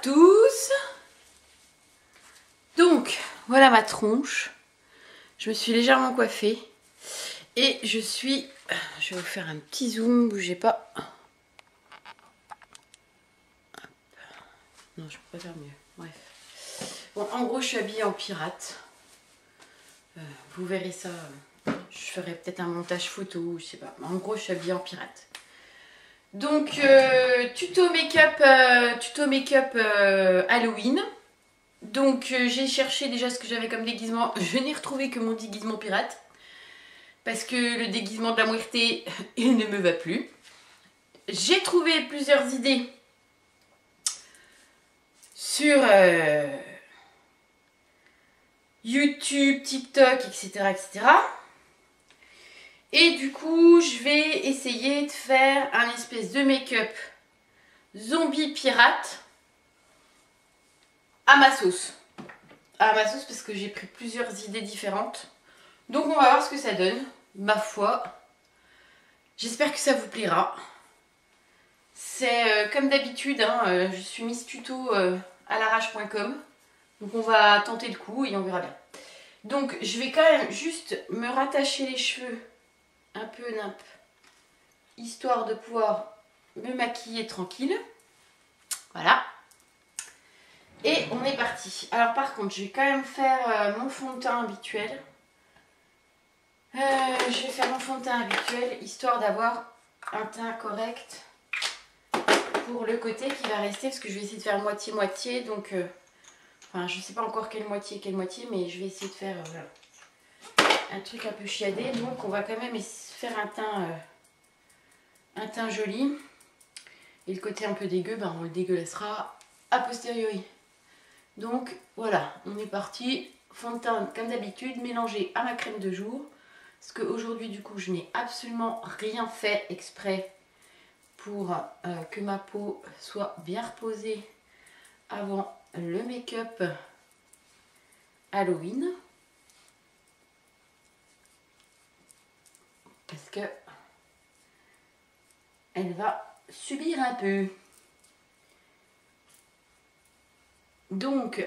tous. Donc voilà ma tronche. Je me suis légèrement coiffée et je vais vous faire un petit zoom, bougez pas. Non, je peux pas faire mieux. Bref. Bon, en gros, je suis habillée en pirate. Vous verrez ça. Je ferai peut-être un montage photo, je sais pas. En gros, je suis habillée en pirate. Donc, tuto make-up Halloween. Donc, j'ai cherché déjà ce que j'avais comme déguisement. Je n'ai retrouvé que mon déguisement pirate. Parce que le déguisement de la muerte, il ne me va plus. J'ai trouvé plusieurs idées sur YouTube, TikTok, etc., etc. Et du coup, je vais essayer de faire un espèce de make-up zombie pirate à ma sauce. À ma sauce parce que j'ai pris plusieurs idées différentes. Donc on va voir ce que ça donne. Ma foi, j'espère que ça vous plaira. C'est comme d'habitude, hein, je suis Miss Tuto à l'arrache.com. Donc on va tenter le coup et on verra bien. Donc je vais quand même juste me rattacher les cheveux un peu nimp, histoire de pouvoir me maquiller tranquille. Voilà. Et on est parti. Alors par contre, je vais quand même faire mon fond de teint habituel. Je vais faire mon fond de teint habituel, histoire d'avoir un teint correct pour le côté qui va rester, parce que je vais essayer de faire moitié-moitié. Donc, enfin, je sais pas encore quelle moitié, mais je vais essayer de faire un truc un peu chiadé. Donc, on va quand même faire un teint joli. Et le côté un peu dégueu, ben, on le dégueulassera a posteriori. Donc, voilà, on est parti. Fond de teint, comme d'habitude, mélangé à ma crème de jour. Parce qu'aujourd'hui, du coup, je n'ai absolument rien fait exprès pour que ma peau soit bien reposée avant le make-up Halloween. Parce que elle va subir un peu. Donc,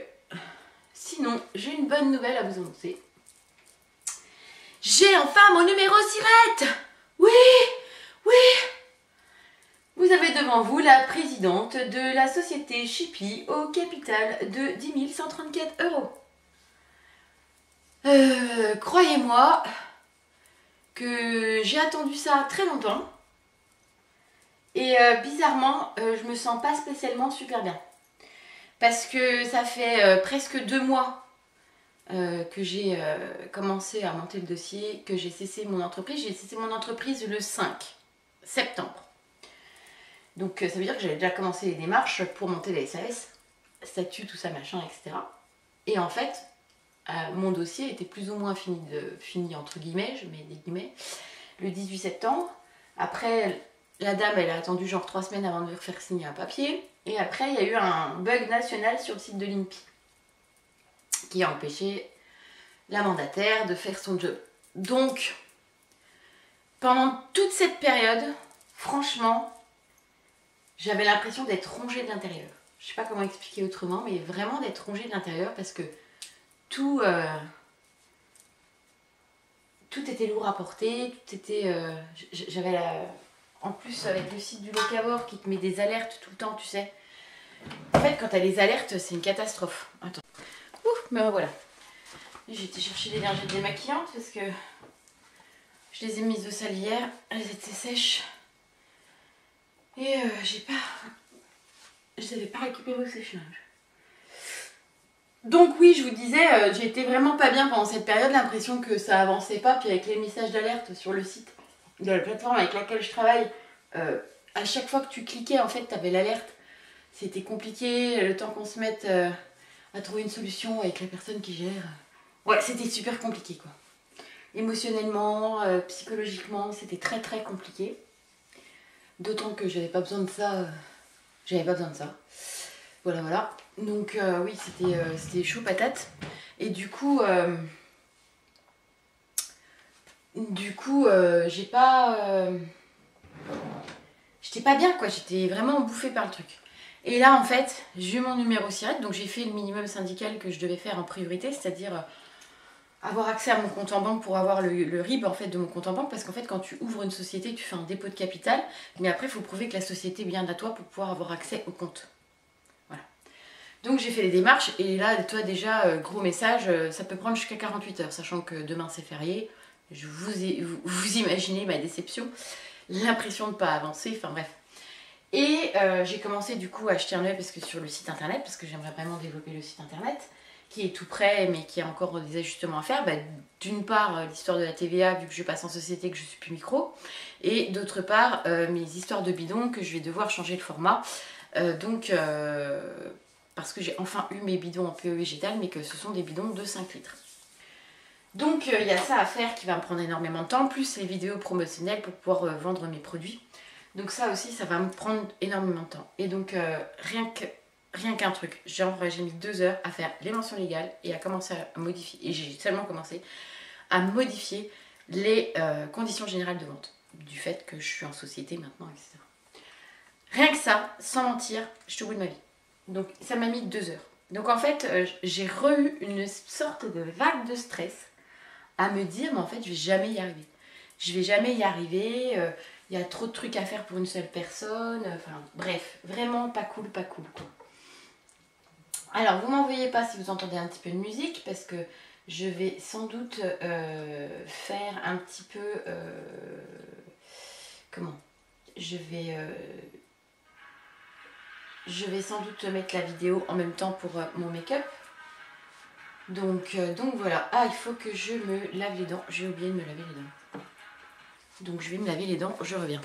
sinon, j'ai une bonne nouvelle à vous annoncer. J'ai enfin mon numéro Sirette! Oui! Oui! Vous avez devant vous la présidente de la société Shippy au capital de 10 134 €. Croyez-moi que j'ai attendu ça très longtemps. Et bizarrement, je me sens pas spécialement super bien. Parce que ça fait presque 2 mois que j'ai commencé à monter le dossier, que j'ai cessé mon entreprise. J'ai cessé mon entreprise le 5 septembre. Donc ça veut dire que j'avais déjà commencé les démarches pour monter la SAS, statut, tout ça, machin, etc. Et en fait, mon dossier était plus ou moins fini entre guillemets, je mets des guillemets, le 18 septembre. Après, la dame, elle a attendu genre 3 semaines avant de me faire signer un papier. Et après, il y a eu un bug national sur le site de l'INPI qui a empêché la mandataire de faire son job. Donc, pendant toute cette période, franchement, j'avais l'impression d'être rongée de l'intérieur. Je sais pas comment expliquer autrement, mais vraiment d'être rongée de l'intérieur parce que tout était lourd à porter, tout était... j'avais en plus avec le site du locavore qui te met des alertes tout le temps, tu sais. En fait, quand t'as les alertes, c'est une catastrophe. Attends. Ouh, mais voilà. J'ai été chercher des lingettes démaquillantes parce que je les ai mises au salière, elles étaient sèches. Et je n'avais pas récupéré au sèche-linge. Donc oui, je vous disais, j'ai été vraiment pas bien pendant cette période, l'impression que ça avançait pas. Puis avec les messages d'alerte sur le site de la plateforme avec laquelle je travaille, à chaque fois que tu cliquais, en fait, tu avais l'alerte. C'était compliqué, le temps qu'on se mette à trouver une solution avec la personne qui gère. Ouais, c'était super compliqué, quoi. Émotionnellement, psychologiquement, c'était très très compliqué. D'autant que j'avais pas besoin de ça. Voilà, voilà. Donc oui, c'était chaud patate. Et du coup, j'étais pas bien, quoi. J'étais vraiment bouffée par le truc. Et là en fait j'ai eu mon numéro SIRET, donc j'ai fait le minimum syndical que je devais faire en priorité, c'est-à-dire avoir accès à mon compte en banque pour avoir le RIB en fait de mon compte en banque, parce qu'en fait quand tu ouvres une société tu fais un dépôt de capital, mais après il faut prouver que la société vient à toi pour pouvoir avoir accès au compte. Voilà. Donc j'ai fait les démarches et là toi déjà gros message, ça peut prendre jusqu'à 48 heures, sachant que demain c'est férié. Vous imaginez ma déception, l'impression de ne pas avancer, enfin bref. Et j'ai commencé du coup à acheter un œil parce que sur le site internet, parce que j'aimerais vraiment développer le site internet, qui est tout prêt mais qui a encore des ajustements à faire. Bah, d'une part l'histoire de la TVA vu que je passe en société, que je suis plus micro, et d'autre part mes histoires de bidons que je vais devoir changer le format. Parce que j'ai enfin eu mes bidons en PE végétal, mais que ce sont des bidons de 5 litres. Donc il y a ça à faire qui va me prendre énormément de temps, plus les vidéos promotionnelles pour pouvoir vendre mes produits. Donc ça aussi, ça va me prendre énormément de temps. Et donc rien qu'un truc, j'ai mis 2 heures à faire les mentions légales et à commencer à modifier, et j'ai seulement commencé à modifier les conditions générales de vente, du fait que je suis en société maintenant, etc. Rien que ça, sans mentir, je suis au bout de ma vie. Donc ça m'a mis 2 heures. Donc en fait, j'ai eu une sorte de vague de stress à me dire, mais en fait, je vais jamais y arriver. Je vais jamais y arriver, il y a trop de trucs à faire pour une seule personne, enfin bref, vraiment pas cool quoi. Alors, vous m'envoyez pas si vous entendez un petit peu de musique, parce que je vais sans doute faire un petit peu... comment je vais sans doute mettre la vidéo en même temps pour mon make-up. Donc voilà. Ah, il faut que je me lave les dents. J'ai oublié de me laver les dents. Donc je vais me laver les dents, je reviens.